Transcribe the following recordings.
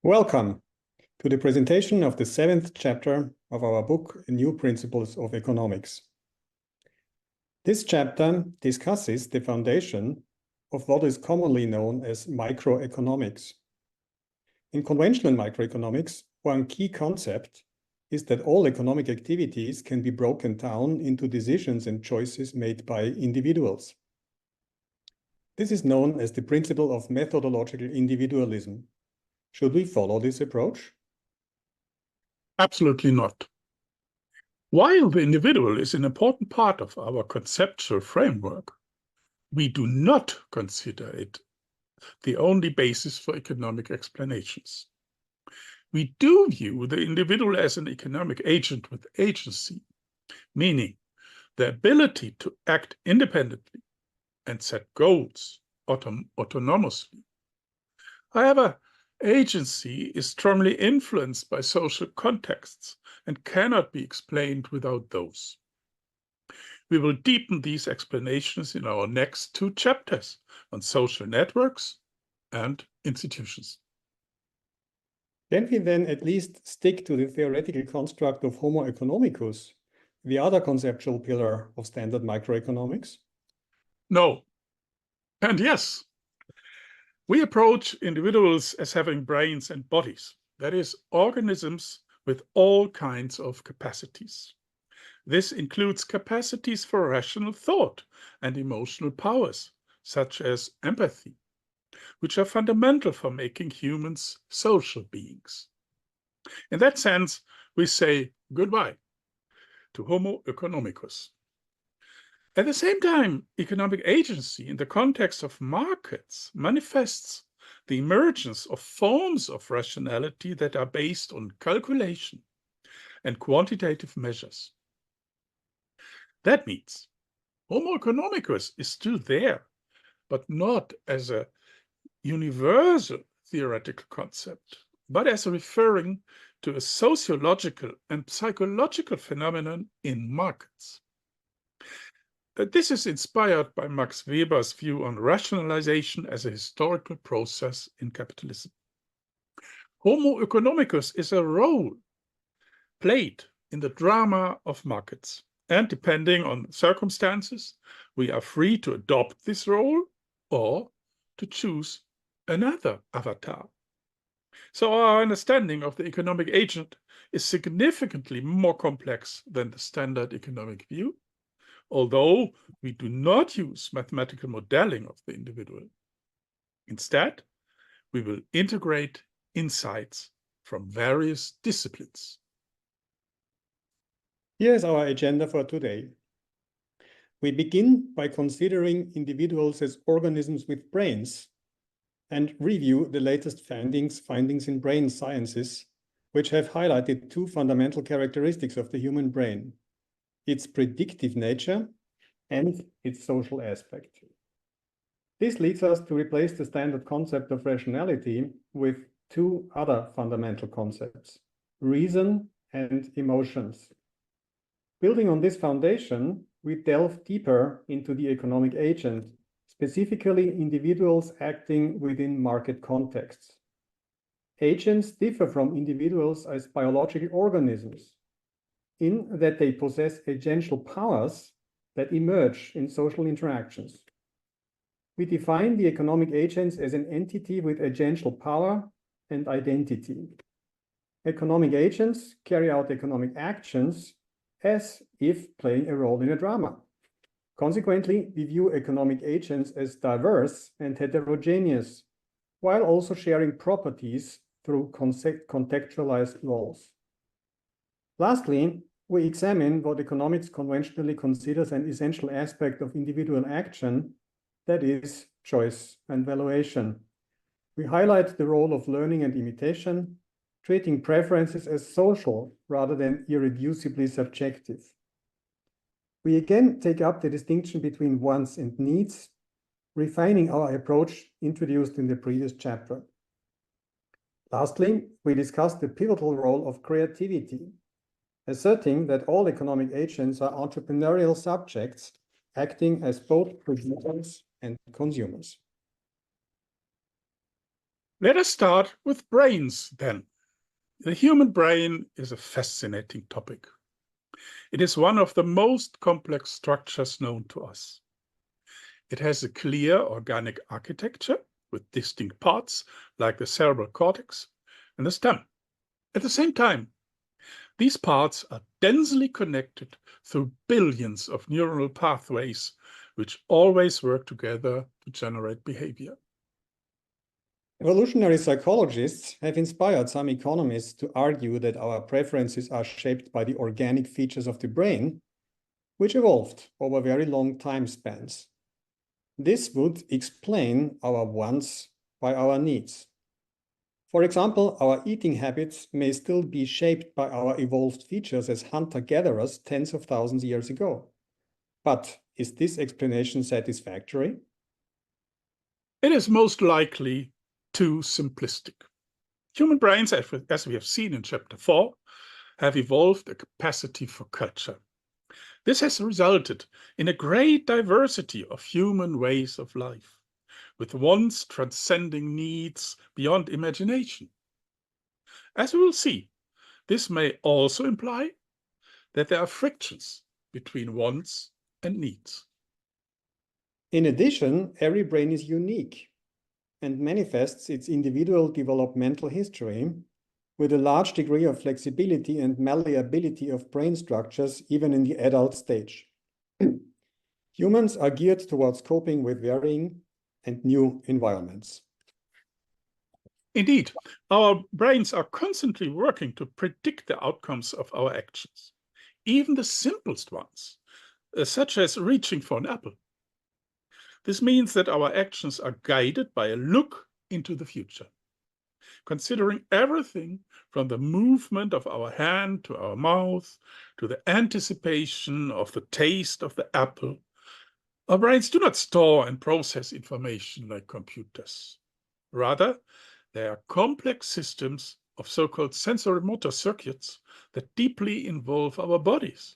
Welcome to the presentation of the 7th chapter of our book, New Principles of Economics. This chapter discusses the foundation of what is commonly known as microeconomics. In conventional microeconomics, one key concept is that all economic activities can be broken down into decisions and choices made by individuals. This is known as the principle of methodological individualism. Should we follow this approach? Absolutely not. While the individual is an important part of our conceptual framework, we do not consider it the only basis for economic explanations. We do view the individual as an economic agent with agency, meaning the ability to act independently and set goals autonomously. However, agency is strongly influenced by social contexts and cannot be explained without those. We will deepen these explanations in our next 2 chapters on social networks and institutions. Can we then at least stick to the theoretical construct of Homo economicus, the other conceptual pillar of standard microeconomics? No, and yes. We approach individuals as having brains and bodies, that is, organisms with all kinds of capacities. This includes capacities for rational thought and emotional powers, such as empathy, which are fundamental for making humans social beings. In that sense, we say goodbye to Homo economicus. At the same time, economic agency in the context of markets manifests the emergence of forms of rationality that are based on calculation and quantitative measures. That means Homo economicus is still there, but not as a universal theoretical concept, but as referring to a sociological and psychological phenomenon in markets. This is inspired by Max Weber's view on rationalization as a historical process in capitalism. Homo economicus is a role played in the drama of markets, and depending on circumstances, we are free to adopt this role or to choose another avatar. So our understanding of the economic agent is significantly more complex than the standard economic view, although we do not use mathematical modeling of the individual. Instead, we will integrate insights from various disciplines. Here's our agenda for today. We begin by considering individuals as organisms with brains and review the latest findings in brain sciences, which have highlighted 2 fundamental characteristics of the human brain: its predictive nature and its social aspect. This leads us to replace the standard concept of rationality with 2 other fundamental concepts: reason and emotions. Building on this foundation, we delve deeper into the economic agent, specifically individuals acting within market contexts. Agents differ from individuals as biological organisms, in that they possess agential powers that emerge in social interactions. We define the economic agents as an entity with agential power and identity. Economic agents carry out economic actions as if playing a role in a drama. Consequently, we view economic agents as diverse and heterogeneous, while also sharing properties through contextualized roles. Lastly, we examine what economics conventionally considers an essential aspect of individual action, that is, choice and valuation. We highlight the role of learning and imitation, treating preferences as social rather than irreducibly subjective. We again take up the distinction between wants and needs, refining our approach introduced in the previous chapter. Lastly, we discuss the pivotal role of creativity, asserting that all economic agents are entrepreneurial subjects acting as both producers and consumers. Let us start with brains then. The human brain is a fascinating topic. It is one of the most complex structures known to us. It has a clear organic architecture with distinct parts like the cerebral cortex and the stem. At the same time, these parts are densely connected through billions of neuronal pathways, which always work together to generate behavior. Evolutionary psychologists have inspired some economists to argue that our preferences are shaped by the organic features of the brain, which evolved over very long time spans. This would explain our wants by our needs. For example, our eating habits may still be shaped by our evolved features as hunter-gatherers tens of thousands of years ago. But is this explanation satisfactory? It is most likely too simplistic. Human brains, as we have seen in chapter 4, have evolved a capacity for culture. This has resulted in a great diversity of human ways of life, with wants transcending needs beyond imagination. As we will see, this may also imply that there are frictions between wants and needs. In addition, every brain is unique and manifests its individual developmental history with a large degree of flexibility and malleability of brain structures, even in the adult stage. Humans are geared towards coping with varying and new environments. Indeed, our brains are constantly working to predict the outcomes of our actions, even the simplest ones, such as reaching for an apple. This means that our actions are guided by a look into the future, considering everything from the movement of our hand to our mouth, to the anticipation of the taste of the apple. Our brains do not store and process information like computers. Rather, they are complex systems of so-called sensory-motor circuits that deeply involve our bodies.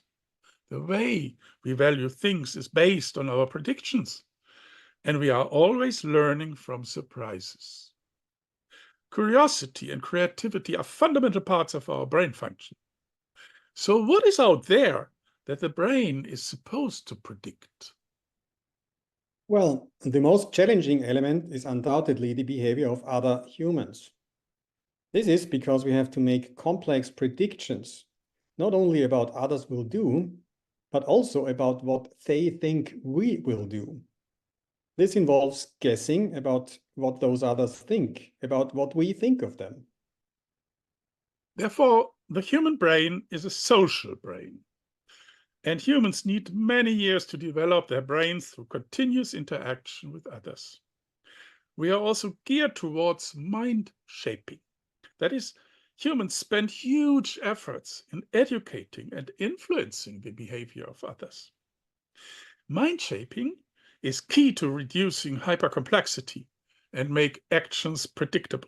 The way we value things is based on our predictions, and we are always learning from surprises. Curiosity and creativity are fundamental parts of our brain function. So what is out there that the brain is supposed to predict? Well, the most challenging element is undoubtedly the behavior of other humans. This is because we have to make complex predictions, not only about others will do, but also about what they think we will do. This involves guessing about what those others think, about what we think of them. Therefore, the human brain is a social brain. And humans need many years to develop their brains through continuous interaction with others. We are also geared towards mind shaping. That is, humans spend huge efforts in educating and influencing the behavior of others. Mind shaping is key to reducing hypercomplexity and make actions predictable.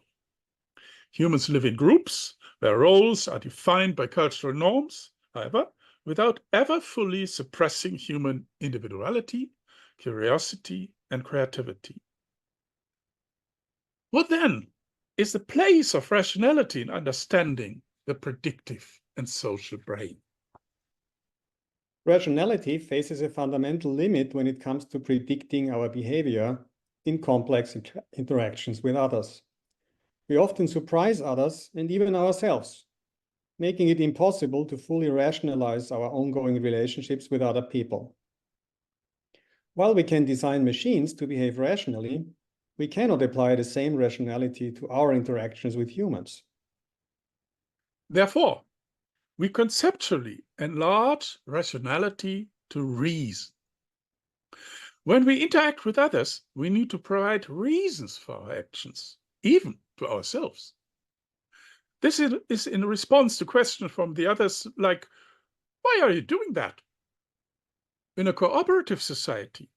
Humans live in groups where roles are defined by cultural norms, however, without ever fully suppressing human individuality, curiosity, and creativity. What then is the place of rationality in understanding the predictive and social brain? Rationality faces a fundamental limit when it comes to predicting our behavior in complex interactions with others. We often surprise others and even ourselves, making it impossible to fully rationalize our ongoing relationships with other people. While we can design machines to behave rationally, we cannot apply the same rationality to our interactions with humans. Therefore, we conceptually enlarge rationality to reason. When we interact with others, we need to provide reasons for our actions, even to ourselves. This is in response to questions from the others like, why are you doing that? In a cooperative society,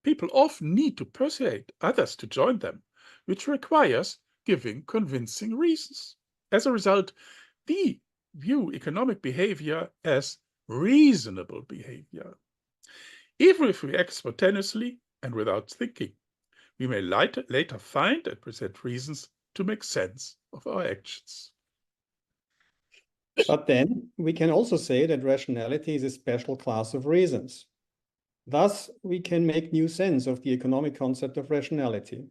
people often need to persuade others to join them, which requires giving convincing reasons. As a result, we view economic behavior as reasonable behavior. Even if we act spontaneously and without thinking, we may later find and present reasons to make sense of our actions. But then we can also say that rationality is a special class of reasons. Thus, we can make new sense of the economic concept of rationality.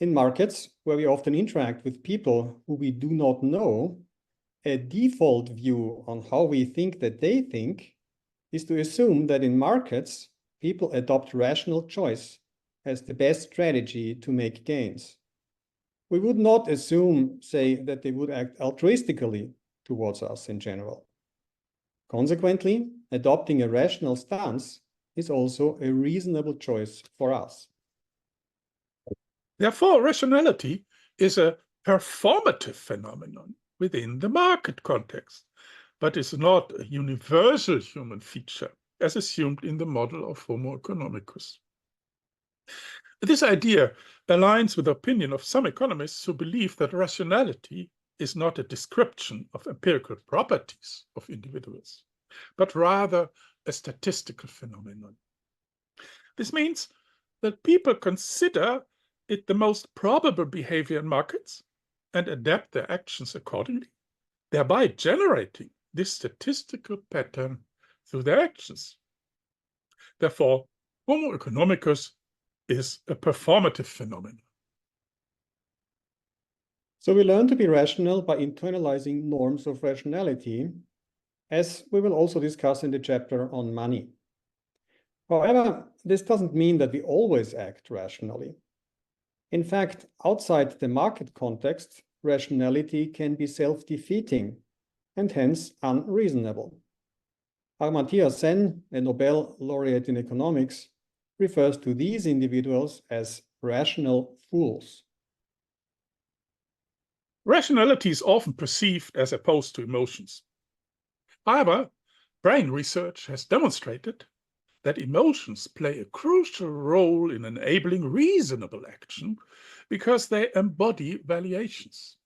In markets, where we often interact with people who we do not know, a default view on how we think that they think is to assume that in markets, people adopt rational choice as the best strategy to make gains. We would not assume, say, that they would act altruistically towards us in general. Consequently, adopting a rational stance is also a reasonable choice for us. Therefore, rationality is a performative phenomenon within the market context, but is not a universal human feature, as assumed in the model of Homo economicus. This idea aligns with the opinion of some economists who believe that rationality is not a description of empirical properties of individuals, but rather a statistical phenomenon. This means that people consider it the most probable behavior in markets and adapt their actions accordingly, thereby generating this statistical pattern through their actions. Therefore, Homo economicus is a performative phenomenon. So we learn to be rational by internalizing norms of rationality, as we will also discuss in the chapter on money. However, this doesn't mean that we always act rationally. In fact, outside the market context, rationality can be self-defeating and hence unreasonable. Amartya Sen, a Nobel laureate in economics, refers to these individuals as rational fools. Rationality is often perceived as opposed to emotions. However, brain research has demonstrated that emotions play a crucial role in enabling reasonable action because they embody valuations.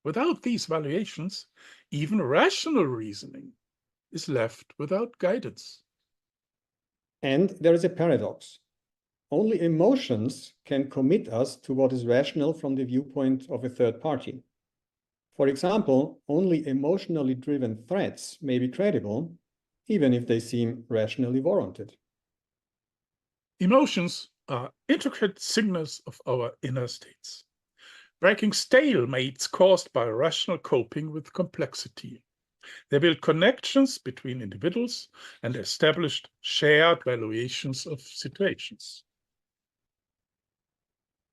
Without these valuations, even rational reasoning is left without guidance. And there is a paradox. Only emotions can commit us to what is rational from the viewpoint of a third party. For example, only emotionally driven threats may be credible, even if they seem rationally warranted. Emotions are intricate signals of our inner states, breaking stalemates caused by rational coping with complexity. They build connections between individuals and established shared valuations of situations.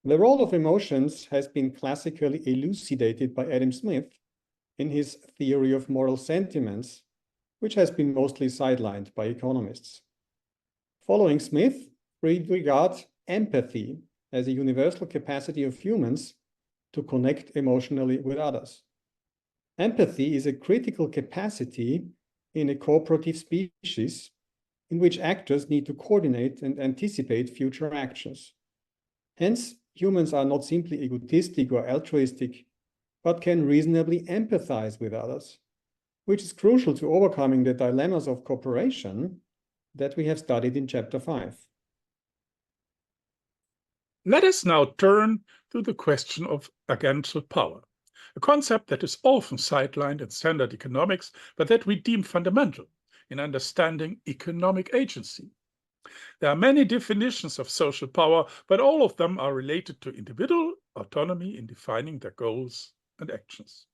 The role of emotions has been classically elucidated by Adam Smith in his theory of moral sentiments, which has been mostly sidelined by economists. Following Smith, we regard empathy as a universal capacity of humans to connect emotionally with others. Empathy is a critical capacity in a cooperative species in which actors need to coordinate and anticipate future actions. Hence, humans are not simply egotistic or altruistic, but can reasonably empathize with others, which is crucial to overcoming the dilemmas of cooperation that we have studied in Chapter 5. Let us now turn to the question of agential power, a concept that is often sidelined in standard economics, but that we deem fundamental in understanding economic agency. There are many definitions of social power, but all of them are related to individual autonomy in defining their goals and actions.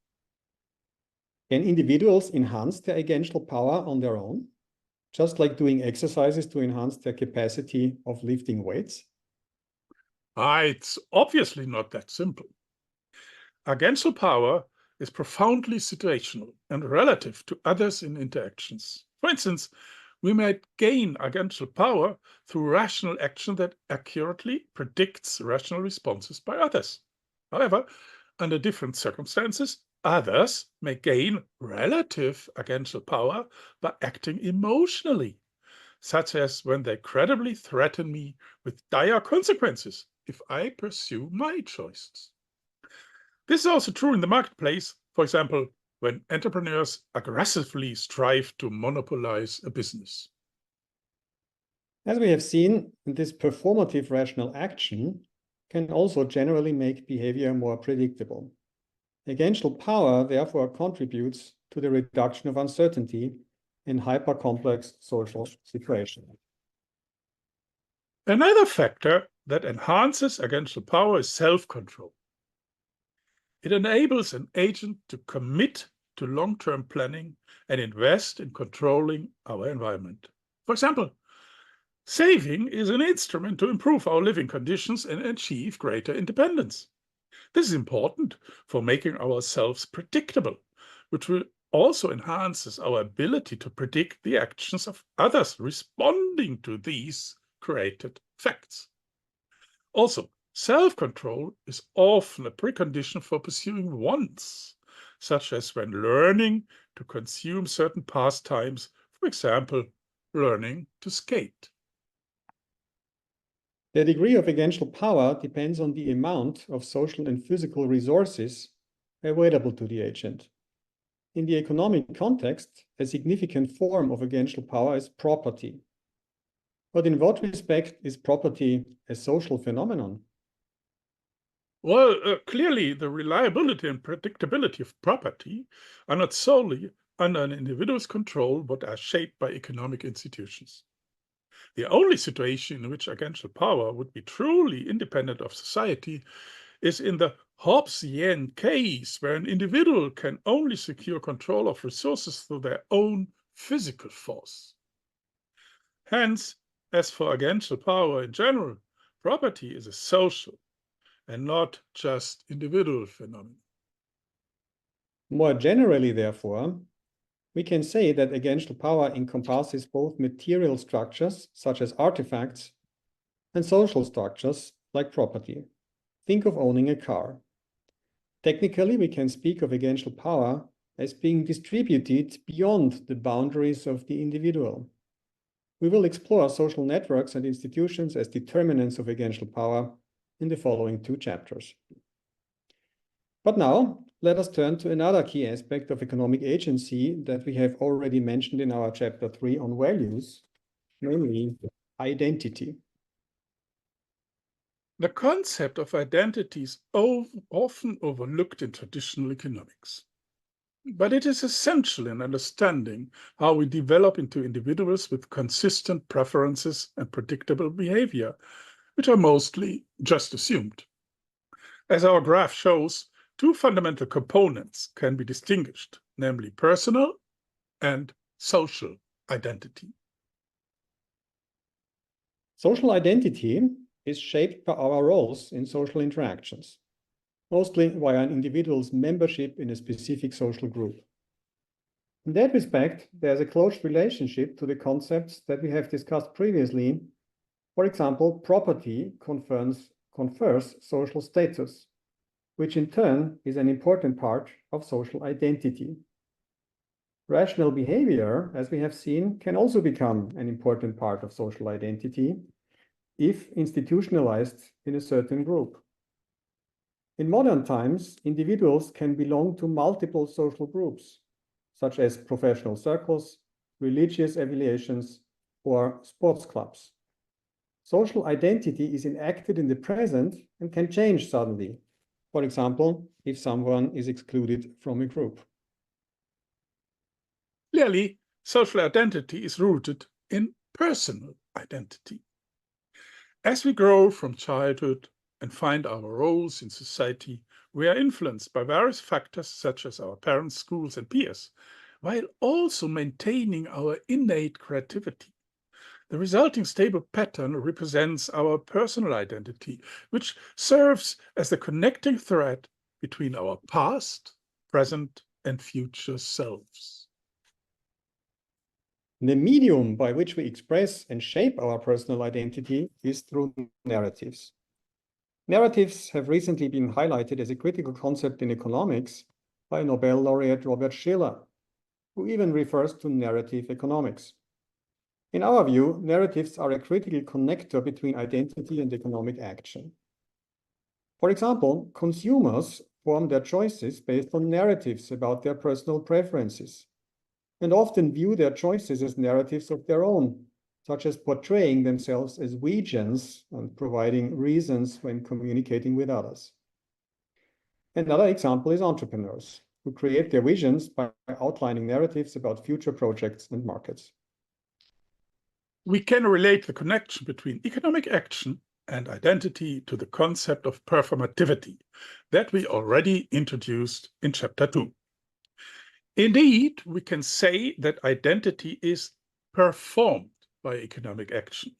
Can individuals enhance their agential power on their own, just like doing exercises to enhance their capacity of lifting weights? It's obviously not that simple. Agential power is profoundly situational and relative to others in interactions. For instance, we might gain agential power through rational action that accurately predicts rational responses by others. However, under different circumstances, others may gain relative agential power by acting emotionally, such as when they credibly threaten me with dire consequences if I pursue my choices. This is also true in the marketplace, for example, when entrepreneurs aggressively strive to monopolize a business. As we have seen, this performative rational action can also generally make behavior more predictable. Agential power therefore contributes to the reduction of uncertainty in hypercomplex social situations. Another factor that enhances agential power is self-control. It enables an agent to commit to long-term planning and invest in controlling our environment. For example, saving is an instrument to improve our living conditions and achieve greater independence. This is important for making ourselves predictable, which will also enhances our ability to predict the actions of others responding to these created facts. Also, self-control is often a precondition for pursuing wants, such as when learning to consume certain pastimes, for example, learning to skate. The degree of agential power depends on the amount of social and physical resources available to the agent. In the economic context, a significant form of agential power is property. But in what respect is property a social phenomenon? Well, clearly the reliability and predictability of property are not solely under an individual's control, but are shaped by economic institutions. The only situation in which agential power would be truly independent of society is in the Hobbesian case, where an individual can only secure control of resources through their own physical force. Hence, as for agential power in general, property is a social and not just individual phenomenon. More generally, therefore, we can say that agential power encompasses both material structures, such as artifacts, and social structures, like property. Think of owning a car. Technically, we can speak of agential power as being distributed beyond the boundaries of the individual. We will explore social networks and institutions as determinants of agential power in the following 2 chapters. But now, let us turn to another key aspect of economic agency that we have already mentioned in our chapter 3 on values, namely identity. The concept of identity is often overlooked in traditional economics. But it is essential in understanding how we develop into individuals with consistent preferences and predictable behavior, which are mostly just assumed. As our graph shows, 2 fundamental components can be distinguished, namely personal and social identity. Social identity is shaped by our roles in social interactions, mostly via an individual's membership in a specific social group. In that respect, there's a close relationship to the concepts that we have discussed previously. For example, property confers social status, which in turn is an important part of social identity. Rational behavior, as we have seen, can also become an important part of social identity if institutionalized in a certain group. In modern times, individuals can belong to multiple social groups, such as professional circles, religious affiliations, or sports clubs. Social identity is enacted in the present and can change suddenly. For example, if someone is excluded from a group. Clearly, social identity is rooted in personal identity. As we grow from childhood and find our roles in society, we are influenced by various factors such as our parents, schools, and peers, while also maintaining our innate creativity. The resulting stable pattern represents our personal identity, which serves as the connecting thread between our past, present, and future selves. The medium by which we express and shape our personal identity is through narratives. Narratives have recently been highlighted as a critical concept in economics by Nobel laureate Robert Shiller, who even refers to narrative economics. In our view, narratives are a critical connector between identity and economic action. For example, consumers form their choices based on narratives about their personal preferences, and often view their choices as narratives of their own, such as portraying themselves as wegens and providing reasons when communicating with others. Another example is entrepreneurs, who create their visions by outlining narratives about future projects and markets. We can relate the connection between economic action and identity to the concept of performativity that we already introduced in Chapter 2. Indeed, we can say that identity is performed by economic action.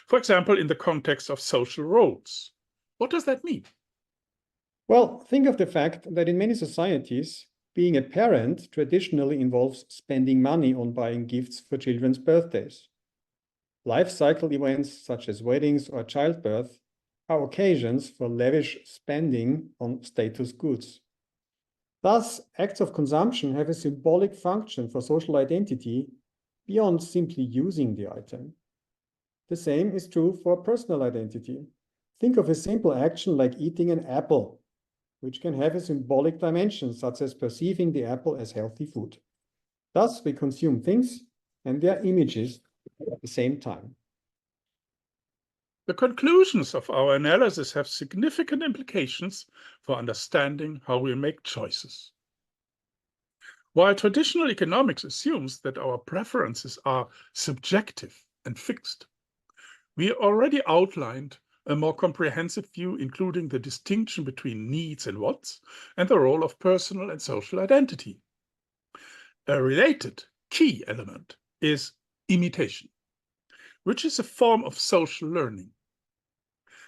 For example, in the context of social roles. What does that mean? Well, think of the fact that in many societies, being a parent traditionally involves spending money on buying gifts for children's birthdays. Life cycle events such as weddings or childbirth are occasions for lavish spending on status goods. Thus, acts of consumption have a symbolic function for social identity beyond simply using the item. The same is true for personal identity. Think of a simple action like eating an apple, which can have a symbolic dimension, such as perceiving the apple as healthy food. Thus, we consume things and their images at the same time. The conclusions of our analysis have significant implications for understanding how we make choices. While traditional economics assumes that our preferences are subjective and fixed, we already outlined a more comprehensive view, including the distinction between needs and wants, and the role of personal and social identity. A related key element is imitation, which is a form of social learning.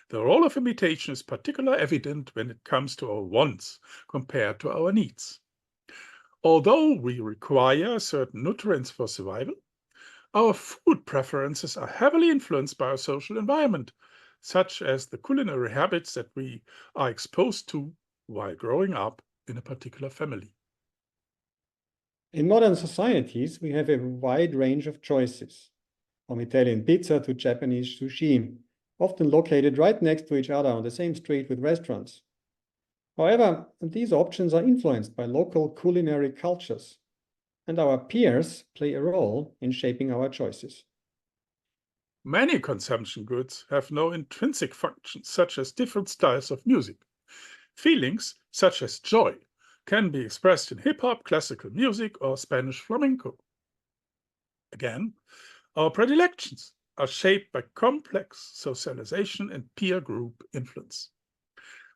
The role of imitation is particularly evident when it comes to our wants compared to our needs. Although we require certain nutrients for survival, our food preferences are heavily influenced by our social environment, such as the culinary habits that we are exposed to while growing up in a particular family. In modern societies, we have a wide range of choices, from Italian pizza to Japanese sushi, often located right next to each other on the same street with restaurants. However, these options are influenced by local culinary cultures, and our peers play a role in shaping our choices. Many consumption goods have no intrinsic functions, such as different styles of music. Feelings, such as joy, can be expressed in hip-hop, classical music, or Spanish flamenco. Again, our predilections are shaped by complex socialization and peer group influence.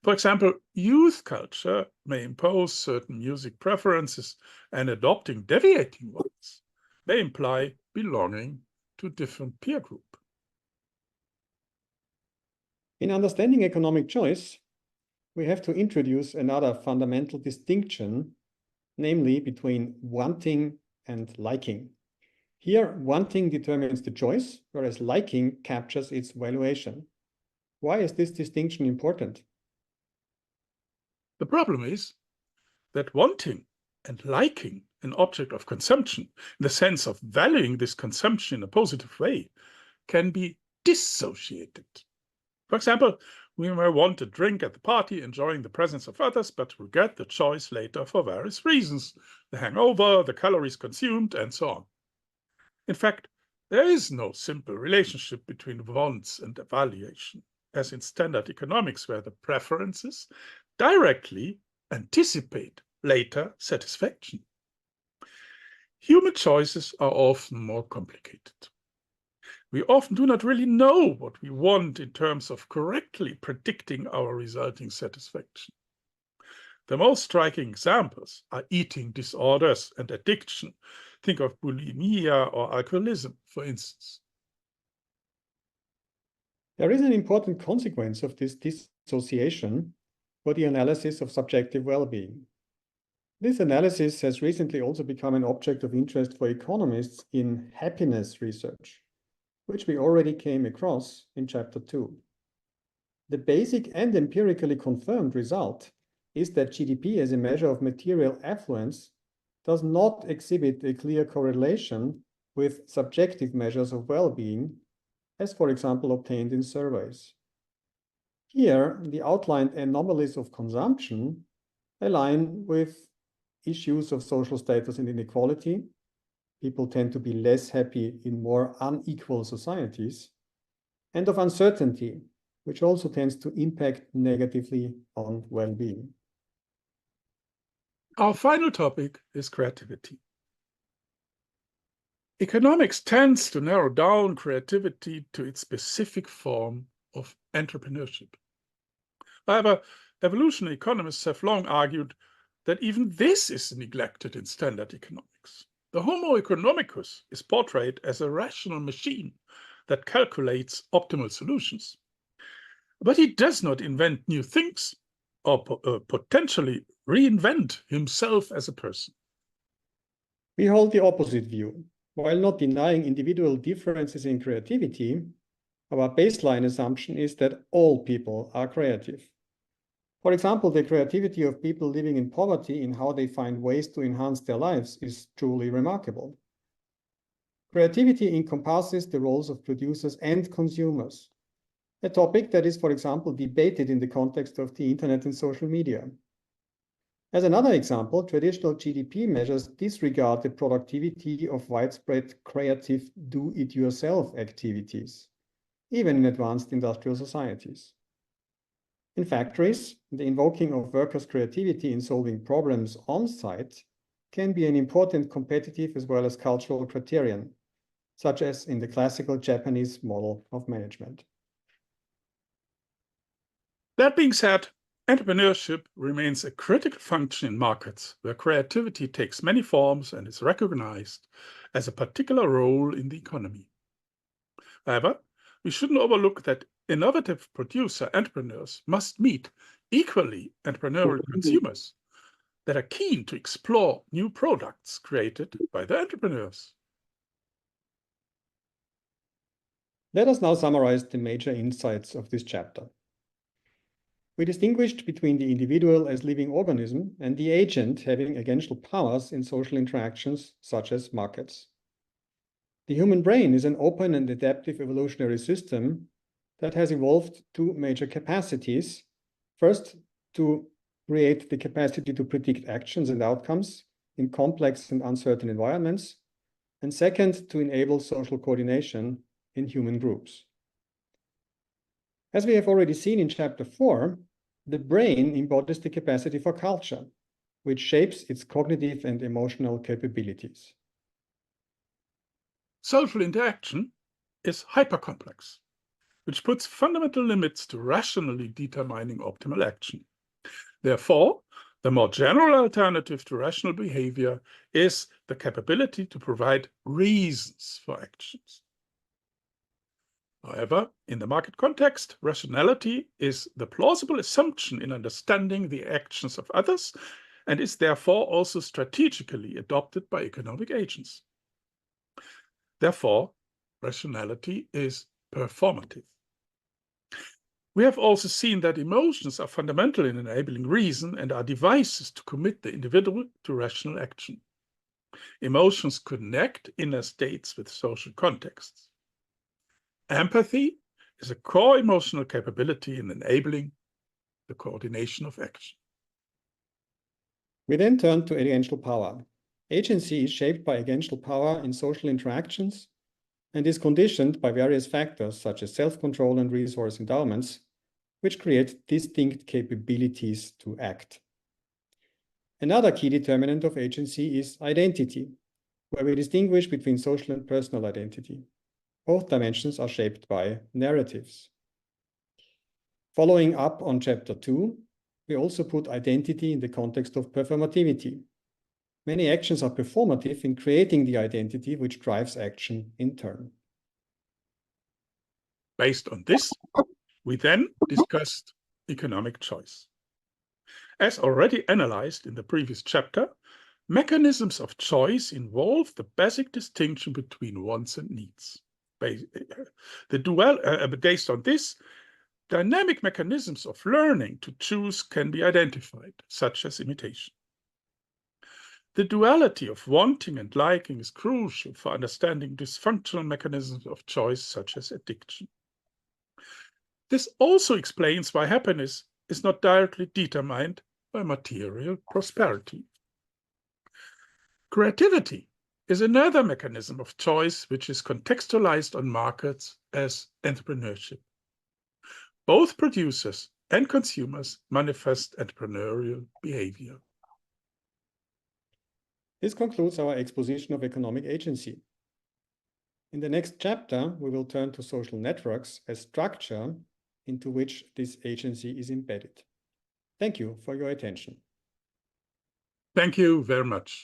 For example, youth culture may impose certain music preferences, and adopting deviating ones may imply belonging to a different peer group. In understanding economic choice, we have to introduce another fundamental distinction, namely between wanting and liking. Here, wanting determines the choice, whereas liking captures its valuation. Why is this distinction important? The problem is that wanting and liking an object of consumption, in the sense of valuing this consumption in a positive way, can be dissociated. For example, we may want a drink at the party, enjoying the presence of others, but regret the choice later for various reasons: the hangover, the calories consumed, and so on. In fact, there is no simple relationship between wants and evaluation, as in standard economics, where the preferences directly anticipate later satisfaction. Human choices are often more complicated. We often do not really know what we want in terms of correctly predicting our resulting satisfaction. The most striking examples are eating disorders and addiction. Think of bulimia or alcoholism, for instance. There is an important consequence of this dissociation for the analysis of subjective well-being. This analysis has recently also become an object of interest for economists in happiness research, which we already came across in Chapter 2. The basic and empirically confirmed result is that GDP as a measure of material affluence does not exhibit a clear correlation with subjective measures of well-being, as for example obtained in surveys. Here, the outlined anomalies of consumption align with issues of social status and inequality, people tend to be less happy in more unequal societies, and of uncertainty, which also tends to impact negatively on well-being. Our final topic is creativity. Economics tends to narrow down creativity to its specific form of entrepreneurship. However, evolutionary economists have long argued that even this is neglected in standard economics. The Homo economicus is portrayed as a rational machine that calculates optimal solutions. But he does not invent new things or potentially reinvent himself as a person. We hold the opposite view. While not denying individual differences in creativity, our baseline assumption is that all people are creative. For example, the creativity of people living in poverty in how they find ways to enhance their lives is truly remarkable. Creativity encompasses the roles of producers and consumers, a topic that is, for example, debated in the context of the internet and social media. As another example, traditional GDP measures disregard the productivity of widespread creative do-it-yourself activities, even in advanced industrial societies. In factories, the invoking of workers' creativity in solving problems on site can be an important competitive as well as cultural criterion, such as in the classical Japanese model of management. That being said, entrepreneurship remains a critical function in markets where creativity takes many forms and is recognized as a particular role in the economy. However, we shouldn't overlook that innovative producer entrepreneurs must meet equally entrepreneurial consumers that are keen to explore new products created by the entrepreneurs. Let us now summarize the major insights of this chapter. We distinguished between the individual as living organism and the agent having agential powers in social interactions such as markets. The human brain is an open and adaptive evolutionary system that has evolved two major capacities. First, to create the capacity to predict actions and outcomes in complex and uncertain environments, and second, to enable social coordination in human groups. As we have already seen in chapter 4, the brain embodies the capacity for culture, which shapes its cognitive and emotional capabilities. Social interaction is hypercomplex, which puts fundamental limits to rationally determining optimal action. Therefore, the more general alternative to rational behavior is the capability to provide reasons for actions. However, in the market context, rationality is the plausible assumption in understanding the actions of others and is therefore also strategically adopted by economic agents. Therefore, rationality is performative. We have also seen that emotions are fundamental in enabling reason and are devices to commit the individual to rational action. Emotions connect inner states with social contexts. Empathy is a core emotional capability in enabling the coordination of action. We then turn to agential power. Agency is shaped by agential power in social interactions and is conditioned by various factors such as self-control and resource endowments, which create distinct capabilities to act. Another key determinant of agency is identity, where we distinguish between social and personal identity. Both dimensions are shaped by narratives. Following up on chapter 2, we also put identity in the context of performativity. Many actions are performative in creating the identity which drives action in turn. Based on this, we then discussed economic choice. As already analyzed in the previous chapter, mechanisms of choice involve the basic distinction between wants and needs. Based on this, dynamic mechanisms of learning to choose can be identified, such as imitation. The duality of wanting and liking is crucial for understanding dysfunctional mechanisms of choice, such as addiction. This also explains why happiness is not directly determined by material prosperity. Creativity is another mechanism of choice which is contextualized on markets as entrepreneurship. Both producers and consumers manifest entrepreneurial behavior. This concludes our exposition of economic agency. In the next chapter, we will turn to social networks as structure into which this agency is embedded. Thank you for your attention. Thank you very much.